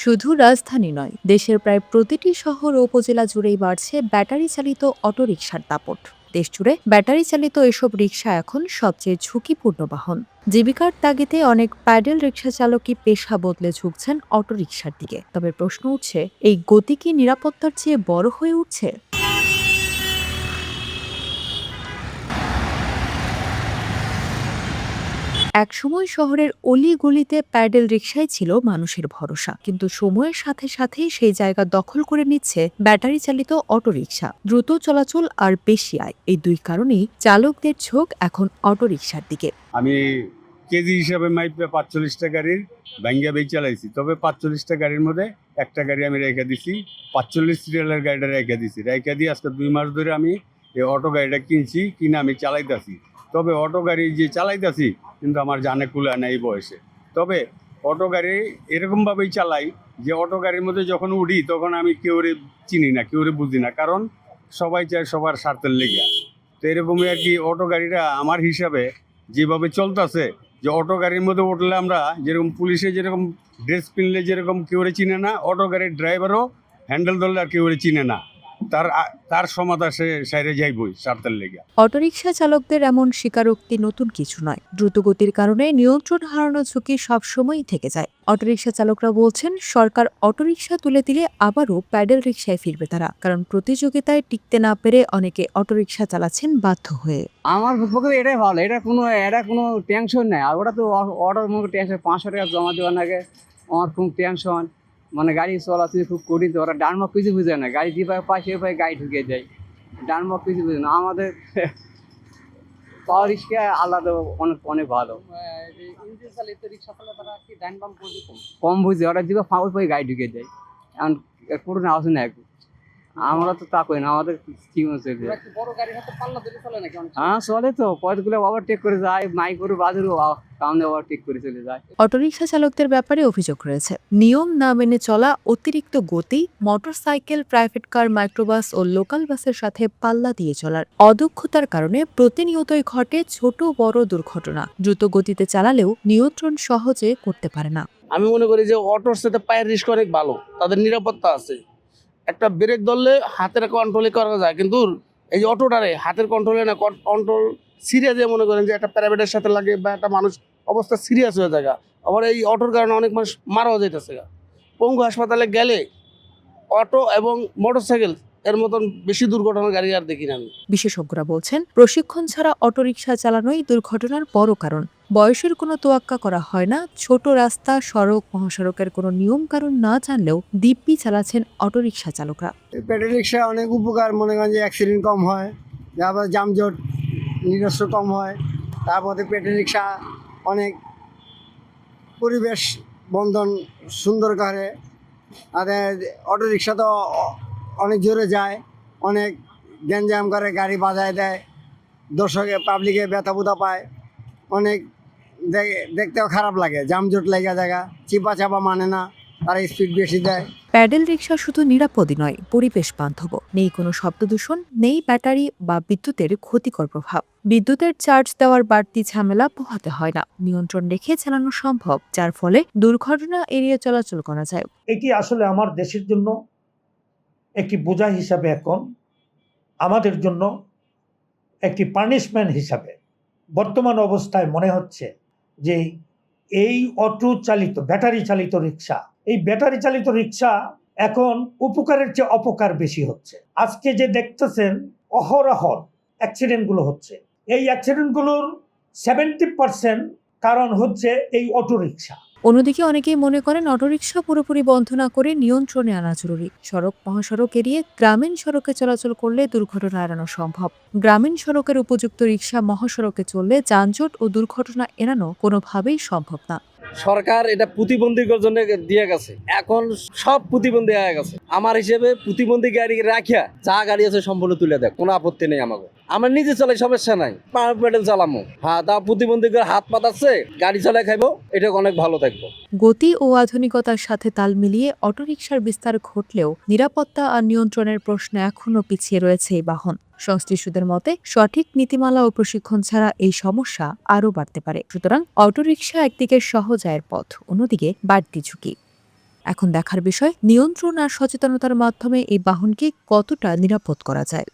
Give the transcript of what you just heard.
শুধু রাজধানী নয়, দেশের প্রায় প্রতিটি শহর ও উপজেলা জুড়েই বাড়ছে ব্যাটারি চালিত অটোরিকশার দাপট। দেশজুড়ে ব্যাটারি চালিত এসব রিকশা এখন সবচেয়ে ঝুঁকিপূর্ণ বাহন। জীবিকার তাগিদে অনেক প্যাডেল রিকশা চালকই পেশা বদলে ঝুঁকছেন অটোরিকশার দিকে। তবে প্রশ্ন উঠছে, এই গতি কি নিরাপত্তার চেয়ে বড় হয়ে উঠছে? একসময় শহরের অলি-গলিতে প্যাডেল রিকশাই ছিল মানুষের ভরসা, কিন্তু সময়ের সাথে সাথে সেই জায়গা দখল করে নিচ্ছে ব্যাটারি চালিত অটোরিকশা। দ্রুত চলাচল আর বেশি আয়, এই দুই কারণেই চালকদের ঝোঁক এখন অটোরিকশার দিকে। আমি কেজি হিসাবে মাইপে ৪৫টা গাড়ির ভাঙ্গা বেই চালাইছি, তবে ৪৫টা গাড়ির মধ্যে একটা গাড়ি আমি রেখে দিছি, ৪৫ সিরিয়ালের গাড়িটা রেখে দিছি। রেখে দিয়ে আজকে ২ মাস ধরে আমি এই অটো গাড়িটা কিনছি, কিনে আমি চালাইতেছি। তবে অটো গাড়ি যে চালাইতেছি কিন্তু আমার জানে কুলায় না এই বয়সে। তবে অটো গাড়ি এরকমভাবেই চালাই যে অটো গাড়ির মধ্যে যখন উঠি তখন আমি কেউরে চিনি না, কেউরে বুঝি না, কারণ সবাই চায় সবার স্বার্থের লেগে। তো এরকমই আর কি অটো গাড়িটা আমার হিসাবে যেভাবে চলতেছে, যে অটো গাড়ির মধ্যে উঠলে আমরা যেরকম পুলিশে যেরকম ড্রেস পিনলে যেরকম কেউরে চিনে না, অটো গাড়ির ড্রাইভারও হ্যান্ডেল ধরলে আর কেউরে চিনে না। তার সমাধা সে সাইরে যাইবই স্বার্থের লেগে। অটোরিকশা চালকদের এমন স্বীকারোক্তি নতুন কিছু নয়। দ্রুতগতির কারণে নিয়ন্ত্রণ হারানোর ঝুঁকি সবসময়ই থেকে যায়। অটোরিকশা চালকরা বলছেন, সরকার অটোরিকশা তুলে দিলে আবারও প্যাডেল রিকশায় ফিরবে তারা, কারণ প্রতিযোগিতায় টিকতে না পেরে অনেকে অটোরিকশা চালাচ্ছেন বাধ্য হয়ে। আমার পক্ষে এটাই ভালো, এটা কোনো টেনশন নেই। আর ওটা তো অর্ডার মুখে টেনশন, ৫০০ টাকা জমা দেওয়ার আগে আমার খুব টেনশন। মানে গাড়ি চলাচল খুব কঠিন, তো ওরা ডানমক কিছু বুঝে না, গাড়ি যেভাবে পায় সেভাবে গাড়ি ঢুকে যায়, ডানমক কিছু বুঝে না। আমাদের পাওয়ার রিক্সা আলাদা অনেক অনেক ভালো। ইঞ্জিন চালিত রিক্সা চালালে তারা কি ডান বাম বুঝে কম বুঝে, ওরা যেভাবে ফাউল পায় গাড়ি ঢুকে যায়। এখন কোনো আওয়াজ নেই। আমরা তো তা করি না, আমাদের কি হচ্ছে বড় গাড়ি হাতে পাল্লা ধরে চলে নাকি? হ্যাঁ চলে তো, পথগুলো ওভারটেক করে যায়, মাইক্রো বাজারও সামনে ওভারটেক করে চলে যায়। অটোরিকশা চালকদের ব্যাপারে অভিযোগ রয়েছে, নিয়ম না মেনে চলা, অতিরিক্ত গতি, মোটরসাইকেল, প্রাইভেট কার, মাইক্রোবাস ও লোকাল বাসের সাথে পাল্লা দিয়ে চলার অদক্ষতার কারণে প্রতিনিয়তই ঘটে ছোট বড় দুর্ঘটনা। দ্রুত গতিতে চালালেও নিয়ন্ত্রণ সহজে করতে পারে না। আমি মনে করি যে অটোর সাথে পায়ের রিস্ক অনেক ভালো, তাদের নিরাপত্তা আছে। একটা ব্রেক ধরলে হাতের কন্ট্রোলে করা যায়, কিন্তু এই যে অটোটারে হাতের কন্ট্রোলে না, কন্ট্রোল সিরিয়াসে মনে করেন যে একটা প্যারামেডের সাথে লাগে বা একটা মানুষ অবস্থা সিরিয়াস হয়ে যায়। আবার এই অটোর কারণে অনেক মানুষ মারাও যাইতেছে। পঙ্গু হাসপাতালে গেলে অটো এবং মোটরসাইকেল এর মতন বেশি দুর্ঘটনার গাড়ি আর দেখি না আমি। বিশেষজ্ঞরা বলছেন, প্রশিক্ষণ ছাড়া অটোরিকশা চালানোই দুর্ঘটনার বড় কারণ। বয়সের কোনো তোয়াক্কা করা হয় না। ছোট রাস্তা, সড়ক, মহাসড়কের কোনো নিয়ম কানুন না জানলেও দিব্যি চালাচ্ছেন অটোরিকশা চালকরা। প্যাডেল রিক্সা অনেক উপকার, মনে করেন যে অ্যাক্সিডেন্ট কম হয়, তারপর যানজট নিজস্ব কম হয়। তারপরে প্যাডেল রিক্সা অনেক পরিবেশ বন্ধন সুন্দর করে। আর অটো রিক্সা তো অনেক জোরে যায়, অনেক গ্যাঞ্জাম করে, গাড়ি বাজায় দেয়, দর্শকে পাবলিকে ব্যথা বুথা পায়, অনেক দেখতেও খারাপ লাগে, জামজট লেগে জায়গা, চিপা চাপা মানে না, তারা স্পিড বেশি দেয়। প্যাডেল রিকশা শুধু নিরাপদই নয়, পরিবেশ বান্ধব। নেই কোনো শব্দ দূষণ, নেই ব্যাটারি বা বিদ্যুতের ক্ষতিকর প্রভাব। বিদ্যুতের চার্জ দেওয়ার বাড়তি ঝামেলা পোহাতে হয় না, নিয়ন্ত্রণ রেখে চালানো সম্ভব, যার ফলে দুর্ঘটনা এড়িয়ে চলাচল করা যায়। এটি আসলে আমার দেশের জন্য একটি বোঝা হিসাবে, এখন আমাদের জন্য একটি পানিশমেন্ট হিসাবে বর্তমান অবস্থায় মনে হচ্ছে যে এই অটো চালিত ব্যাটারি চালিত রিক্সা, এই ব্যাটারি চালিত রিক্সা এখন উপকারের চেয়ে অপকার বেশি হচ্ছে। আজকে যে দেখতেছেন অহরহ অ্যাক্সিডেন্টগুলো হচ্ছে, এই অ্যাক্সিডেন্টগুলোর 70% কারণ হচ্ছে এই অটো রিক্সা। অন্যদিকে অনেকেই মনে করেন, অটোরিকশা পুরোপুরি বন্ধ না করে নিয়ন্ত্রণে আনা জরুরি। সড়ক, মহাসড়ক এড়িয়ে গ্রামীণ সড়কে চলাচল করলে দুর্ঘটনা এড়ানো সম্ভব। গ্রামীণ সড়কের উপযুক্ত রিকশা মহাসড়কে চললে যানজট ও দুর্ঘটনা এড়ানো কোনোভাবেই সম্ভব না। সরকার এটা প্রতিবন্ধীর জন্য দিয়ে গেছে, এখন সব প্রতিবন্ধী হয়ে গেছে। আমার হিসেবে প্রতিবন্ধী গাড়ি রাখিয়া যা গাড়ি আছে সম্পূর্ণ তুলে দেয়, কোনো আপত্তি নেই আমাকে। আমার নিজে চালাই, সমস্যা নাই, পাওয়ার প্যাডেল চালামো। হ্যাঁ, তা প্রতিবন্ধী হাত পাতাচ্ছে, গাড়ি চালাই খাইবো, এটা অনেক ভালো থাকবো। গতি ও আধুনিকতার সাথে তাল মিলিয়ে অটোরিকশার বিস্তার ঘটলেও নিরাপত্তা আর নিয়ন্ত্রণের প্রশ্ন এখনও পিছিয়ে রয়েছে এই বাহন। সংশ্লিষ্টদের মতে, সঠিক নীতিমালা ও প্রশিক্ষণ ছাড়া এই সমস্যা আরও বাড়তে পারে। সুতরাং অটোরিকশা একদিকে সহজ আয়ের পথ, অন্যদিকে বাড়তি ঝুঁকি। এখন দেখার বিষয় নিয়ন্ত্রণ আর সচেতনতার মাধ্যমে এই বাহনকে কতটা নিরাপদ করা যায়।